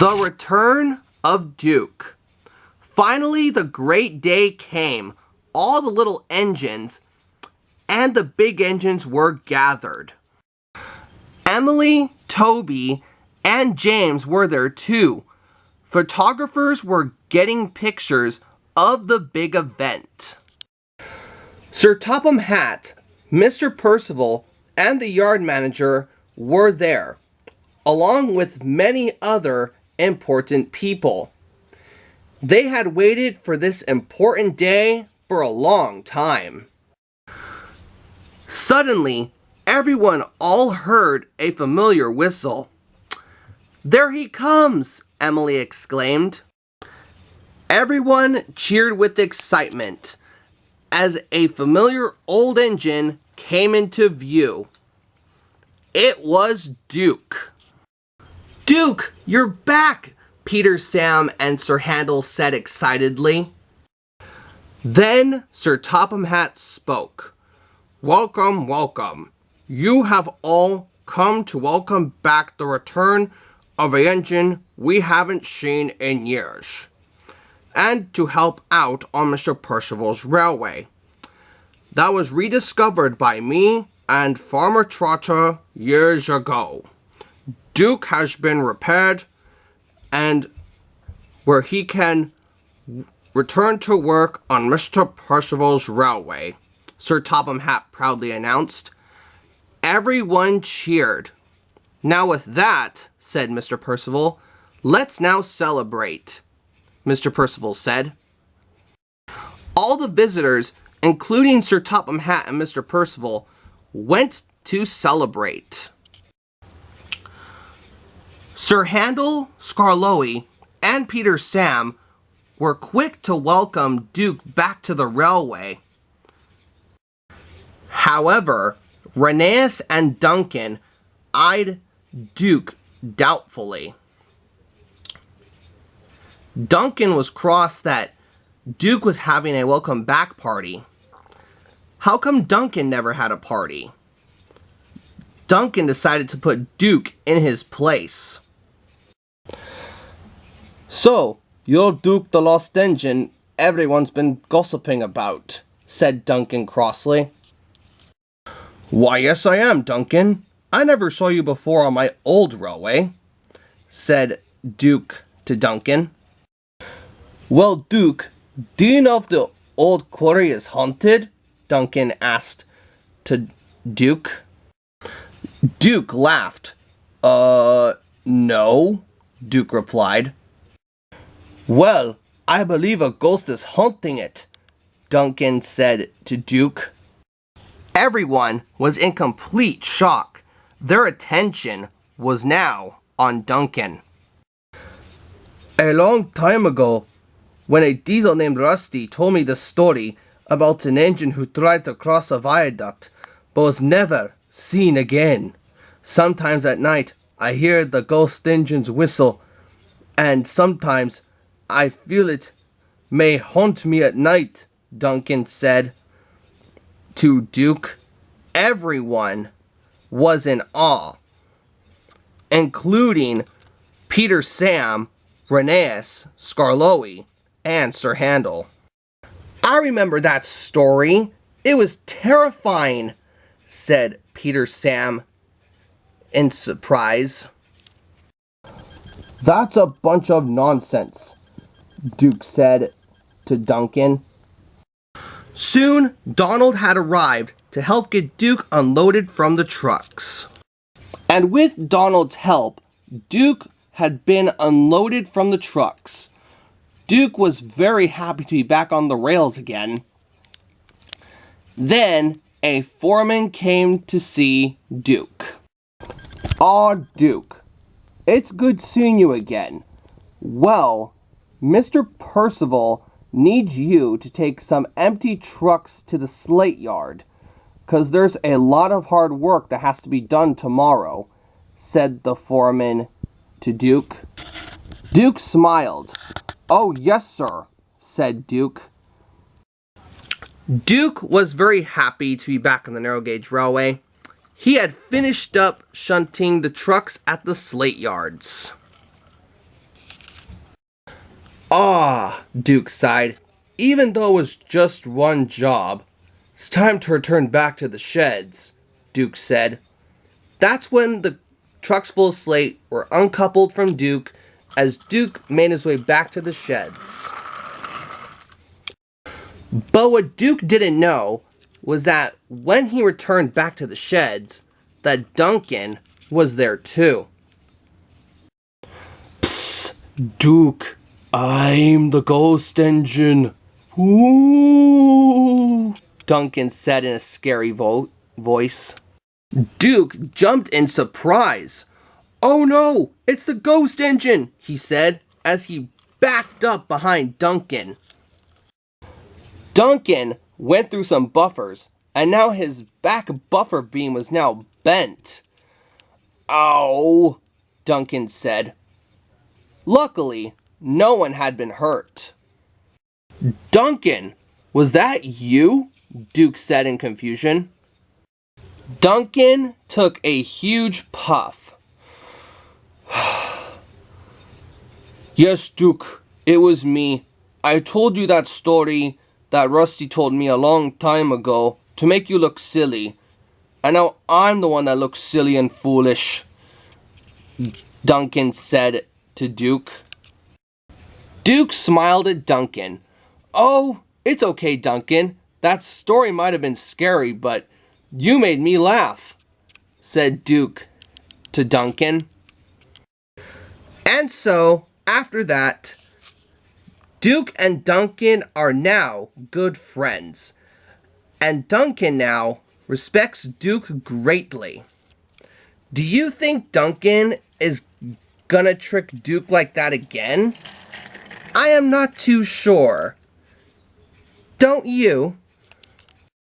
The return of Duke. Finally, the great day came. All the little engines and the big engines were gathered. Emily, Toby, and James were there too. Photographers were getting pictures of the big event. Sir Topham Hatt, Mr. Percival, and the yard manager were there, along with many other important people. They had waited for this important day for a long time. Suddenly, everyone all heard a familiar whistle. "There he comes!" Emily exclaimed. Everyone cheered with excitement as a familiar old engine came into view. It was Duke. "Duke, you're back!" Peter, Sam, and Sir Handel said excitedly. Then Sir Topham Hatt spoke. "Welcome, welcome. You have all come to welcome back the return of an engine we haven't seen in years, and to help out on Mr. Percival's railway. That was rediscovered by me and Farmer Trotter years ago. Duke has been repaired, and where he can return to work on Mr. Percival's railway," Sir Topham Hatt proudly announced. Everyone cheered. "Now with that," said Mr. Percival, "let's now celebrate," Mr. Percival said. All the visitors, including Sir Topham Hatt and Mr. Percival, went to celebrate. Sir Handel, Skarloey, and Peter Sam were quick to welcome Duke back to the railway. However, Rheneas and Duncan eyed Duke doubtfully. Duncan was cross that Duke was having a welcome back party. How come Duncan never had a party? Duncan decided to put Duke in his place. "So, you're Duke the lost engine everyone's been gossiping about," said Duncan crossly. "Why, yes I am, Duncan. I never saw you before on my old railway," said Duke to Duncan. "Well, Duke, do you know if the old quarry is haunted?" Duncan asked to Duke. Duke laughed. No," Duke replied. "Well, I believe a ghost is haunting it," Duncan said to Duke. Everyone was in complete shock. Their attention was now on Duncan. "A long time ago, when a diesel named Rusty told me the story about an engine who tried to cross a viaduct, but was never seen again. Sometimes at night, I hear the ghost engine's whistle, and sometimes I feel it may haunt me at night," Duncan said to Duke. Everyone was in awe, including Peter, Sam, Rheneas, Skarloey, and Sir Handel. "I remember that story. It was terrifying," said Peter, Sam in surprise. "That's a bunch of nonsense," Duke said to Duncan. Soon, Donald had arrived to help get Duke unloaded from the trucks. And with Donald's help, Duke had been unloaded from the trucks. Duke was very happy to be back on the rails again. Then, a foreman came to see Duke. "Aw, Duke, it's good seeing you again. Well, Mr. Percival needs you to take some empty trucks to the slate yard, 'cause there's a lot of hard work that has to be done tomorrow," said the foreman to Duke. Duke smiled. "Oh, yes, sir," said Duke. Duke was very happy to be back on the narrow gauge railway. He had finished up shunting the trucks at the slate yards. Ah, Duke sighed. Even though it was just one job, it's time to return back to the sheds, Duke said. That's when the trucks full of slate were uncoupled from Duke as Duke made his way back to the sheds. But what Duke didn't know was that when he returned back to the sheds, that Duncan was there too. Psst, Duke, I'm the ghost engine. Ooh, Duncan said in a scary voice. Duke jumped in surprise. Oh no, it's the ghost engine, he said as he backed up behind Duncan. Duncan went through some buffers, and now his back buffer beam was now bent. Ow, Duncan said. Luckily, no one had been hurt. Duncan, was that you? Duke said in confusion. Duncan took a huge puff. Yes, Duke, it was me. I told you that story that Rusty told me a long time ago to make you look silly. And now I'm the one that looks silly and foolish, Duncan said to Duke. Duke smiled at Duncan. Oh, it's okay, Duncan. That story might have been scary, but you made me laugh, said Duke to Duncan. And so, after that, Duke and Duncan are now good friends. And Duncan now respects Duke greatly. Do you think Duncan is gonna trick Duke like that again? I am not too sure. Don't you?